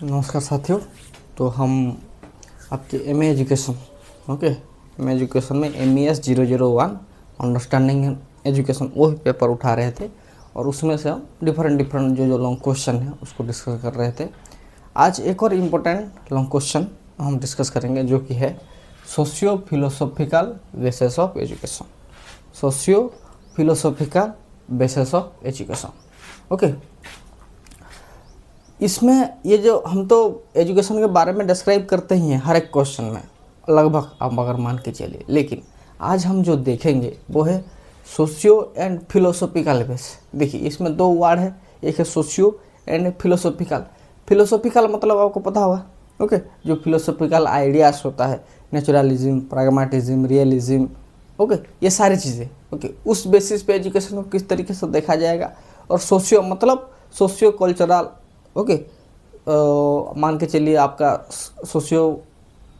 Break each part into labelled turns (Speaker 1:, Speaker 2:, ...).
Speaker 1: नमस्कार साथियों। तो हम आपके एमए एजुकेशन एमए एजुकेशन में MES 001 अंडरस्टैंडिंग एजुकेशन वो पेपर उठा रहे थे और उसमें से हम डिफरेंट जो लॉन्ग क्वेश्चन है उसको डिस्कस कर रहे थे। आज एक और इम्पोर्टेंट लॉन्ग क्वेश्चन हम डिस्कस करेंगे जो कि है socio philosophical basis of education. Socio philosophical basis of education. Okay, इसमें ये जो हम तो एजुकेशन के बारे में डिस्क्राइब करते ही हैं हर एक क्वेश्चन में लगभग, आप अगर मान के चलिए, लेकिन आज हम जो देखेंगे वो है सोशियो एंड फिलोसॉफिकल बेस। देखिए इसमें दो वर्ड है, एक है सोशियो एंड फिलोसॉफिकल। फिलोसॉफिकल मतलब आपको पता होगा, ओके, जो फिलोसॉफिकल आइडियाज होता है, नेचुरलिज्म, प्रैग्मेटिज्म, रियलिज्म, ओके, ये सारी चीज़ें, ओके, उस बेसिस पे एजुकेशन को किस तरीके से देखा जाएगा। और सोशियो मतलब सोशियो कल्चरल, ओके, मान के चलिए आपका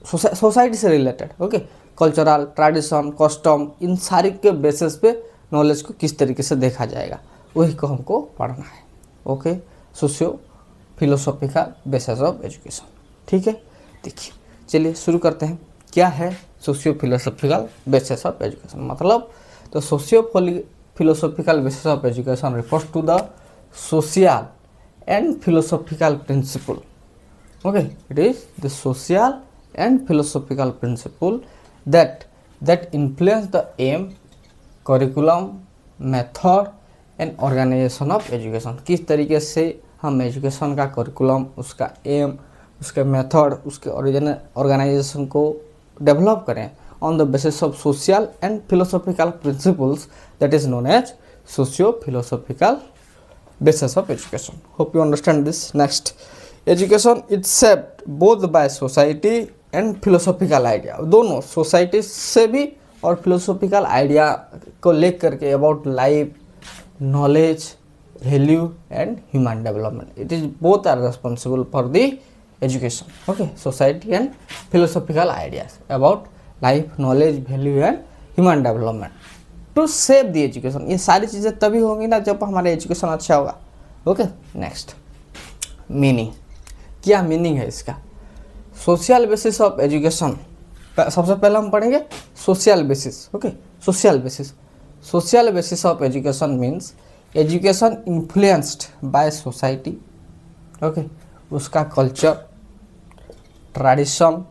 Speaker 1: सोसाइटी से related, okay, cultural, tradition, custom, इन सारी के बेसिस पे नॉलेज को किस तरीके से देखा जाएगा वही को हमको पढ़ना है। Okay, socio philosophical basis of education. ठीक है, देखिए चलिए शुरू करते हैं। क्या है socio philosophical basis of education? मतलब तो socio philosophical basis of education refers to the social and philosophical principle. Okay, it is the social and philosophical principle that influence the aim, curriculum, method and organization of education. किस तरीके से हम education का curriculum, उसका M, उसके method, उसके organisation को develop करें on the basis of social and philosophical principles that is known as socio philosophical basis of education. Hope you understand this. Next, education is shaped both by society and philosophical idea. दोनों society से भी और philosophical idea को लेकर के about life, knowledge, value and human development, it is both are responsible for the education. Okay, society and philosophical ideas about life, knowledge, value and human development to save the education. ये सारी चीज़ें तभी होंगी ना जब हमारा education अच्छा होगा। Okay, next, meaning. क्या मीनिंग है इसका? सोशल बेसिस ऑफ एजुकेशन, सबसे पहले हम पढ़ेंगे social basis. Okay, social basis. Social basis of education means education influenced by society, okay, उसका culture, tradition,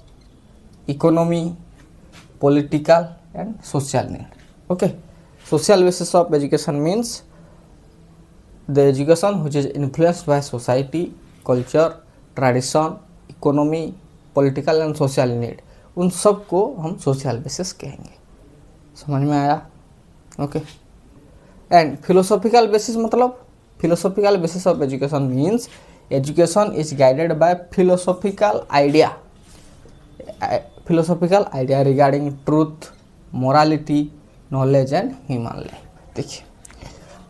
Speaker 1: economy, political and social need. Okay, social basis of education means the education which is influenced by society, culture, tradition, economy, political and social need, उन सब को हम social basis कहेंगे। समझ में आया? Okay, and philosophical basis मतलब philosophical basis of education means education is guided by philosophical idea regarding truth, morality, knowledge and human life. देखिए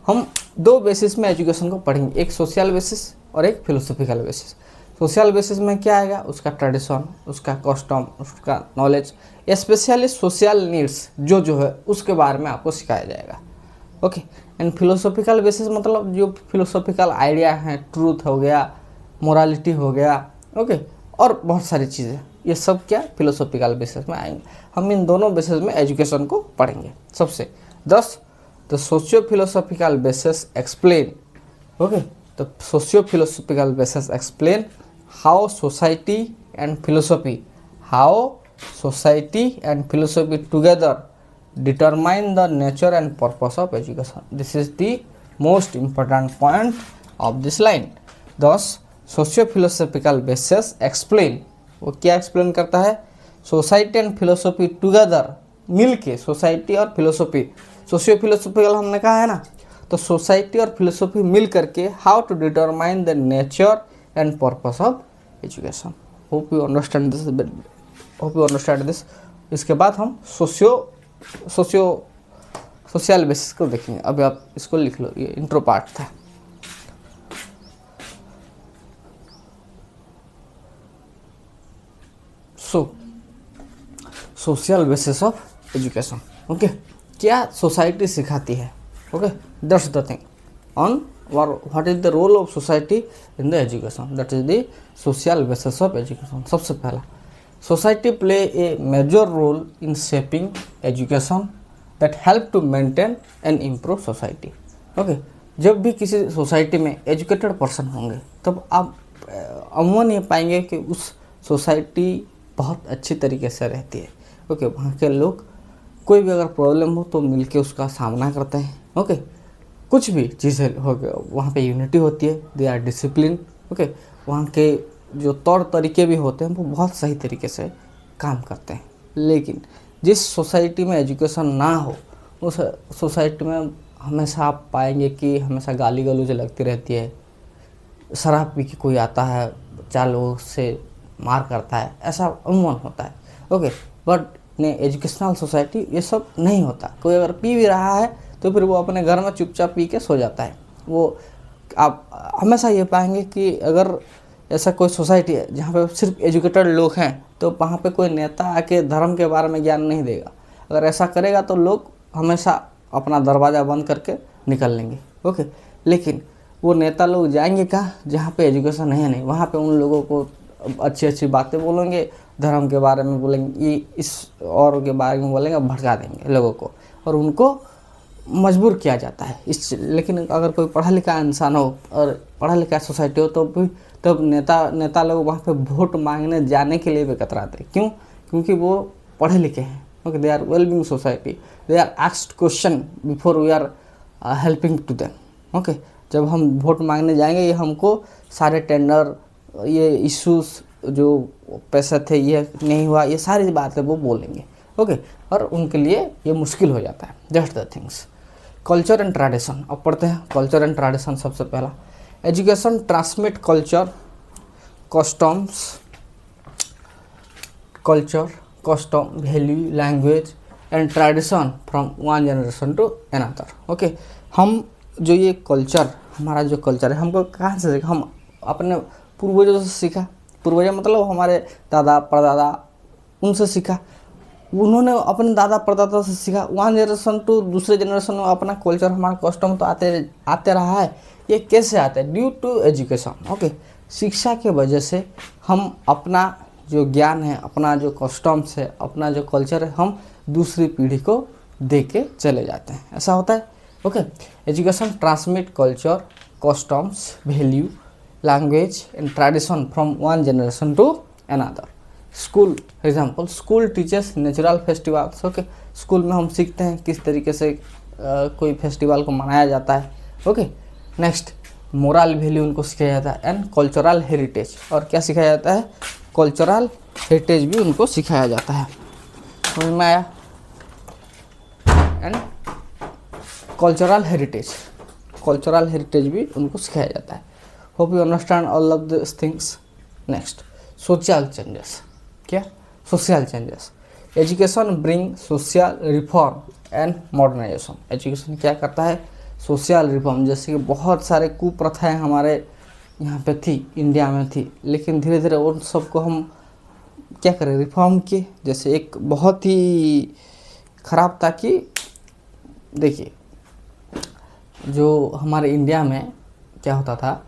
Speaker 1: हम दो बेसिस में एजुकेशन को पढ़ेंगे, एक सोशल बेसिस और एक फिलोसॉफिकल बेसिस। सोशल बेसिस में क्या आएगा? उसका ट्रेडिशन, उसका कस्टम, उसका नॉलेज, स्पेशली सोशल नीड्स जो है उसके बारे में आपको सिखाया जाएगा। ओके, एंड फिलोसॉफिकल बेसिस मतलब जो फिलोसॉफिकल आइडिया हैं, ट्रूथ हो गया, मोरालिटी हो गया, ओके, और बहुत सारी चीज़ें, ये सब क्या फिलोसॉफिकल बेसिस में आएंगे। हम इन दोनों बेसिस में एजुकेशन को पढ़ेंगे। सबसे 10 the socio philosophical basis explain, okay, the socio philosophical basis explain how society and philosophy together determine the nature and purpose of education. This is the most important point of this line. 10 socio philosophical basis explain, वो क्या explain करता है? Society and philosophy together, मिल के, society और philosophy, socio philosophical हमने कहा है ना, तो सोसाइटी और फिलोसॉफी मिल करके how to determine the nature and purpose of education. Hope you understand this. इसके बाद हम सोशल बेसिस को देखेंगे। अभी आप इसको लिख लो, ये इंट्रो पार्ट था। Social basis of education. Okay, क्या सोसाइटी सिखाती है? Okay, that's the thing. on what is the role of society in the education, that is the social basis of education. सबसे पहला, society play a major role in shaping education that help to maintain and improve society. Okay, जब भी किसी society में educated person होंगे तब आप अमूमन ये पाएंगे कि उस सोसाइटी बहुत अच्छी तरीके से रहती है। ओके, वहाँ के लोग कोई भी अगर प्रॉब्लम हो तो मिलके उसका सामना करते हैं। ओके, कुछ भी चीज़ें हो गए वहाँ पे यूनिटी होती है, दे आर डिसिप्लिन। ओके, वहाँ के जो तौर तरीके भी होते हैं वो बहुत सही तरीके से काम करते हैं। लेकिन जिस सोसाइटी में एजुकेशन ना हो उस सोसाइटी में हमेशा आप पाएंगे कि हमेशा गाली गलौज लगती रहती है, शराब पी के कोई आता है 4 लोगों से मार करता है, ऐसा अमूमन होता है। ओके, बट ने एजुकेशनल सोसाइटी ये सब नहीं होता। कोई अगर पी भी रहा है तो फिर वो अपने घर में चुपचाप पी के सो जाता है। वो आप हमेशा ये पाएंगे कि अगर ऐसा कोई सोसाइटी है जहाँ पे सिर्फ एजुकेटेड लोग हैं तो वहाँ पे कोई नेता आके धर्म के बारे में ज्ञान नहीं देगा। अगर ऐसा करेगा तो लोग हमेशा अपना दरवाज़ा बंद करके निकल लेंगे। ओके, लेकिन वो नेता लोग जाएंगे कहाँ, जहाँ पे एजुकेशन है नहीं, वहाँ पे उन लोगों को अच्छी अच्छी बातें बोलेंगे, धर्म के बारे में बोलेंगे, ये इस और के बारे में बोलेंगे, भड़का देंगे लोगों को और उनको मजबूर किया जाता है इस। लेकिन अगर कोई पढ़ा लिखा इंसान हो और पढ़ा लिखा सोसाइटी हो तो भी तब नेता लोग वहाँ पे वोट मांगने जाने के लिए भी कतराते हैं। क्यों? क्योंकि वो पढ़े लिखे हैं। Okay, they are well being society, they are asked question before we are helping to them. Okay, जब हम वोट मांगने जाएंगे ये हमको सारे टेंडर, ये इश्यूज जो पैसे थे ये नहीं हुआ, ये सारी बातें वो बोलेंगे। ओके, और उनके लिए ये मुश्किल हो जाता है। Just the things, culture and tradition. अब पढ़ते हैं कल्चर एंड ट्रेडिशन। सबसे पहला, education transmit culture, custom, value, language and tradition from one generation to another. Okay, हम जो ये कल्चर, हमारा जो कल्चर है हमको कहाँ से सीखा? हम अपने पूर्वजों से सीखा। पूर्वज मतलब हमारे दादा परदादा, उनसे सीखा। उन्होंने अपने दादा परदादा से सीखा। वन जनरेशन टू दूसरे जनरेशन में अपना कल्चर, हमारा कस्टम तो आते रहा है। ये कैसे आता है? Due to education. ओके, शिक्षा के वजह से हम अपना जो ज्ञान है, अपना जो कस्टम्स है, अपना जो कल्चर है, हम दूसरी पीढ़ी को दे के चले जाते हैं। ऐसा होता है। Okay, education transmit culture, customs, value, language and tradition from one generation to another. School example, school teachers natural festivals. Okay, school में हम सीखते हैं किस तरीके से कोई फेस्टिवल को मनाया जाता है। ओके, नेक्स्ट, मोरल वैल्यू उनको सिखाया जाता है एंड कल्चरल हेरिटेज। और क्या सिखाया जाता है? कल्चरल हेरिटेज भी उनको सिखाया जाता है। समझ में आया? एंड कल्चरल हेरिटेज भी उनको सिखाया जाता है। Hope you understand all of this things. Next, social changes. क्या? Social changes. Education bring social reform and modernisation. एजुकेशन क्या करता है? Social reform. जैसे कि बहुत सारे कुप्रथाएं हमारे यहाँ पे थी, इंडिया में थी, लेकिन धीरे धीरे उन सबको हम क्या करें? रिफॉर्म किए। जैसे एक बहुत ही ख़राब था कि देखिए, जो हमारे इंडिया में क्या होता था,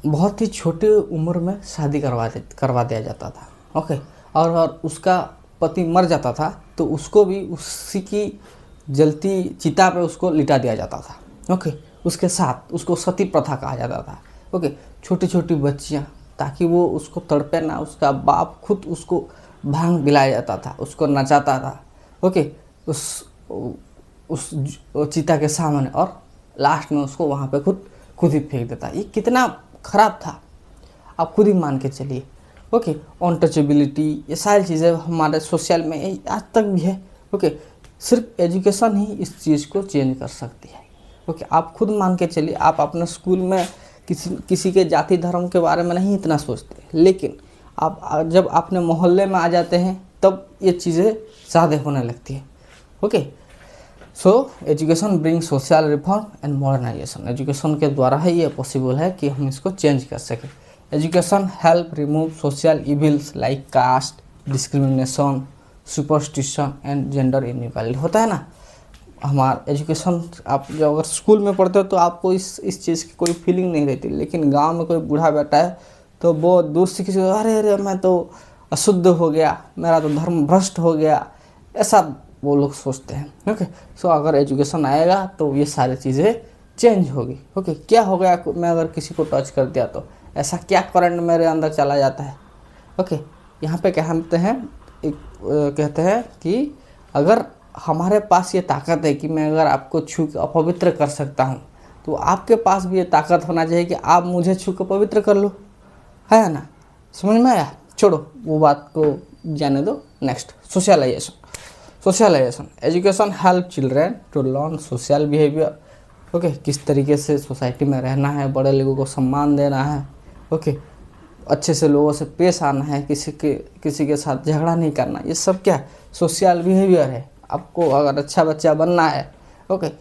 Speaker 1: बहुत ही छोटी उम्र में शादी करवा दिया जाता था। ओके, और उसका पति मर जाता था तो उसको भी उसी की जलती चिता पे उसको लिटा दिया जाता था। ओके, उसके साथ उसको सती प्रथा कहा जाता था। ओके, छोटी छोटी बच्चियाँ, ताकि वो उसको तड़पे ना, उसका बाप खुद उसको भांग पिलाया जाता था, उसको नचाता था। ओके, उस चिता के सामने, और लास्ट में उसको वहाँ पे खुद ही फेंक देता। ये कितना ख़राब था आप खुद ही मान के चलिए। ओके, अनटचेबिलिटी, ये सारी चीज़ें हमारे सोशल में आज तक भी है। ओके, सिर्फ एजुकेशन ही इस चीज़ को चेंज कर सकती है। ओके, आप खुद मान के चलिए, आप अपने स्कूल में किसी के जाति धर्म के बारे में नहीं इतना सोचते, लेकिन आप जब अपने मोहल्ले में आ जाते हैं तब ये चीज़ें ज़्यादा होने लगती है। Okay, so education bring social reform and modernisation. Education के द्वारा ही ये पॉसिबल है कि हम इसको चेंज कर सकें। Education help remove social evils like caste, discrimination, superstition and gender inequality. होता है ना, हमारा एजुकेशन, आप जो अगर स्कूल में पढ़ते हो तो आपको इस चीज़ की कोई फीलिंग नहीं रहती, लेकिन गांव में कोई बूढ़ा बैठा है तो वो दूर से किसी को अरे अरे मैं तो अशुद्ध हो गया, मेरा तो धर्म भ्रष्ट हो गया, ऐसा वो लोग सोचते हैं। ओके, सो अगर एजुकेशन आएगा तो ये सारी चीज़ें चेंज होगी। ओके, क्या हो गया मैं अगर किसी को टच कर दिया तो ऐसा क्या करंट मेरे अंदर चला जाता है। ओके, यहाँ पे कहते हैं कहते हैं कि अगर हमारे पास ये ताकत है कि मैं अगर आपको छू के अपवित्र कर सकता हूँ, तो आपके पास भी ये ताकत होना चाहिए कि आप मुझे छू के पवित्र कर लो, है ना। समझ में आया? छोड़ो वो बात को, जाने दो। Next, socialisation. Socialisation, education help children to learn social behaviour. Okay, किस तरीके से सोसाइटी में रहना है, बड़े लोगों को सम्मान देना है, ओके, अच्छे से लोगों से पेश आना है, किसी के साथ झगड़ा नहीं करना, ये सब क्या है, सोशल बिहेवियर है। आपको अगर अच्छा बच्चा बनना है, ओके,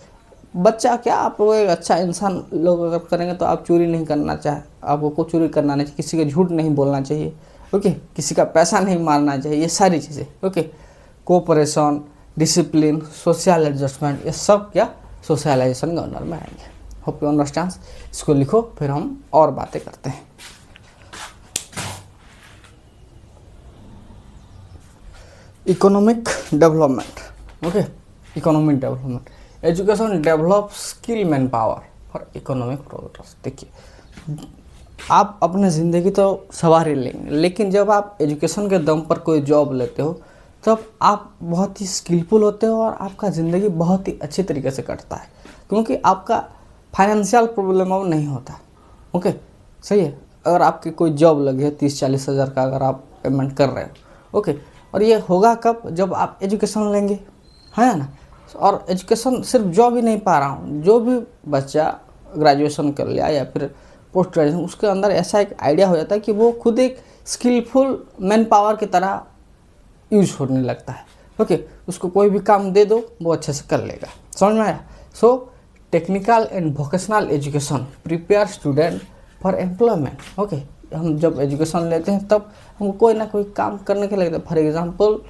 Speaker 1: बच्चा क्या, आप एक अच्छा इंसान लोग अगर करेंगे तो आप चोरी नहीं करना चाहिए, आपको चोरी करना नहीं चाहिए, किसी का झूठ नहीं बोलना चाहिए, ओके, किसी का पैसा नहीं मारना चाहिए, ये सारी चीज़ें, okay, cooperation, discipline, social adjustment, ये सब क्या सोशलाइजेशन के अंडर में आएंगे। Hope you understand. इसको लिखो, फिर हम और बातें करते हैं। Economic development. Okay, economic development, education develop skill man power for economic progress. देखिए, आप अपने ज़िंदगी तो सवार ही लेंगे, लेकिन जब आप एजुकेशन के दम पर कोई जॉब लेते हो तब आप बहुत ही स्किलफुल होते हो और आपका ज़िंदगी बहुत ही अच्छी तरीके से कटता है, क्योंकि आपका फाइनेंशियल प्रॉब्लम अब नहीं होता। ओके, सही है। अगर आपकी कोई जॉब लगी है 30-40 हज़ार का, अगर आप पेमेंट कर रहे हो, ओके, और ये होगा कब, जब आप एजुकेशन लेंगे, है ना। और एजुकेशन सिर्फ जॉब ही नहीं पा रहा हूँ, जो भी बच्चा ग्रेजुएशन कर लिया या फिर पोस्ट ग्रेजुएशन, उसके अंदर ऐसा एक आइडिया हो जाता है कि वो खुद एक स्किलफुल मैन पावर की तरह यूज होने लगता है। ओके, उसको कोई भी काम दे दो वो अच्छे से कर लेगा। समझ में आया? So technical and vocational education prepare student for employment. Okay, हम जब एजुकेशन लेते हैं तब हमको कोई ना कोई काम करने के लगता है। फॉर एग्जांपल,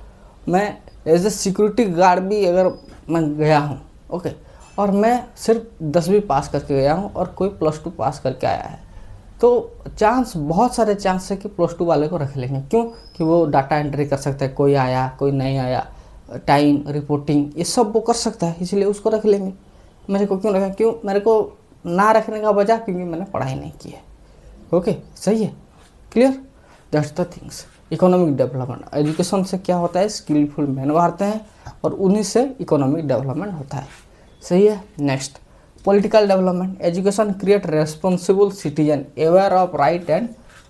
Speaker 1: मैं एज ए सिक्योरिटी गार्ड भी अगर मैं गया हूँ, ओके, और मैं सिर्फ 10वीं पास करके गया हूँ और कोई +2 पास करके आया है, तो बहुत सारे चांस है कि +2 वाले को रख लेंगे। क्यों? कि वो डाटा एंट्री कर सकता है, कोई आया कोई नहीं आया, टाइम रिपोर्टिंग, ये सब वो कर सकता है, इसलिए उसको रख लेंगे। मेरे को क्यों रखें? क्यों मेरे को ना रखने का वजह, क्योंकि मैंने पढ़ाई नहीं की है। ओके, सही है, clear, that's the things. Economic development, education से क्या होता है, स्किलफुल मैन बढ़ते हैं और उन्हीं से इकोनॉमिक डेवलपमेंट होता है। सही है। Next, political development, education create responsible citizen aware of right and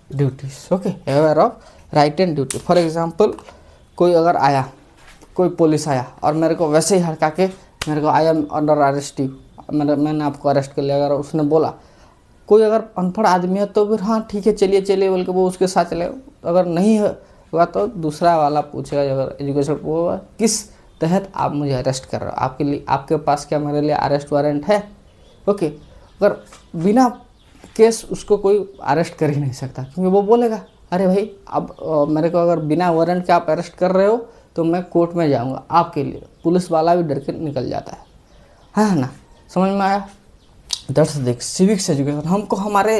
Speaker 1: duties. Okay, aware of right and duty. For example, कोई अगर आया, कोई पुलिस आया और मेरे को वैसे ही हड़का के मेरे को आई एम अंडर अरेस्ट, मैंने आपको अरेस्ट कर लिया, अगर उसने बोला, कोई अगर अनपढ़ आदमी है तो फिर हाँ ठीक है चलिए चलिए बोल के वो उसके साथ चले। अगर नहीं हुआ तो दूसरा वाला पूछेगा, अगर एजुकेशन वो किस तहत आप मुझे अरेस्ट कर रहे हो, आपके लिए, आपके पास क्या मेरे लिए अरेस्ट वारंट है। ओके, अगर बिना केस उसको कोई अरेस्ट कर ही नहीं सकता, क्योंकि वो बोलेगा अरे भाई अब मेरे को अगर बिना वारंट के आप अरेस्ट कर रहे हो तो मैं कोर्ट में जाऊंगा आपके लिए। पुलिस वाला भी डर के निकल जाता है ना। समझ में आया? That's the civics education. हमको हमारे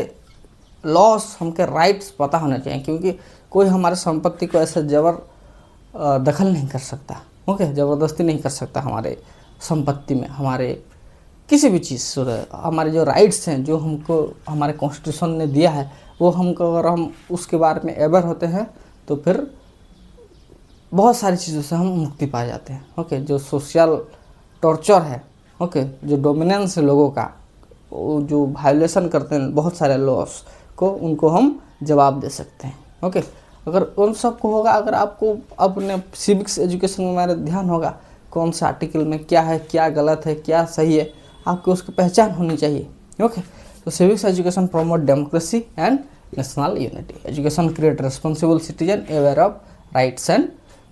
Speaker 1: लॉस, हमके राइट्स पता होना चाहिए, क्योंकि कोई हमारे संपत्ति को ऐसे दखल नहीं कर सकता। ओके, ज़बरदस्ती नहीं कर सकता हमारे संपत्ति में, हमारे किसी भी चीज़ से। हमारे जो राइट्स हैं, जो हमको हमारे कॉन्स्टिट्यूशन ने दिया है, वो हमको अगर हम उसके बारे में अवेयर होते हैं तो फिर बहुत सारी चीज़ों से हम मुक्ति पा जाते हैं। ओके, जो सोशल टॉर्चर है, ओके, जो डोमिनेंस है लोगों का, जो वायलेशन करते हैं बहुत सारे लॉस को, उनको हम जवाब दे सकते हैं। ओके, अगर उन सब को होगा, अगर आपको अपने सिविक्स एजुकेशन में हमारा ध्यान होगा, कौन सा आर्टिकल में क्या है, क्या गलत है, क्या सही है, आपको उसकी पहचान होनी चाहिए। ओके, तो civics education promote democracy and national unity. Education create responsible citizen aware of rights and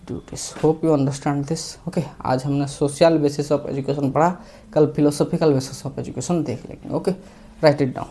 Speaker 1: duties. Hope you understand this. Okay, आज हमने सोशल बेसिस ऑफ एजुकेशन पढ़ा, कल फिलोसॉफिकल बेसिस ऑफ एजुकेशन देख लेंगे। Okay, right it down.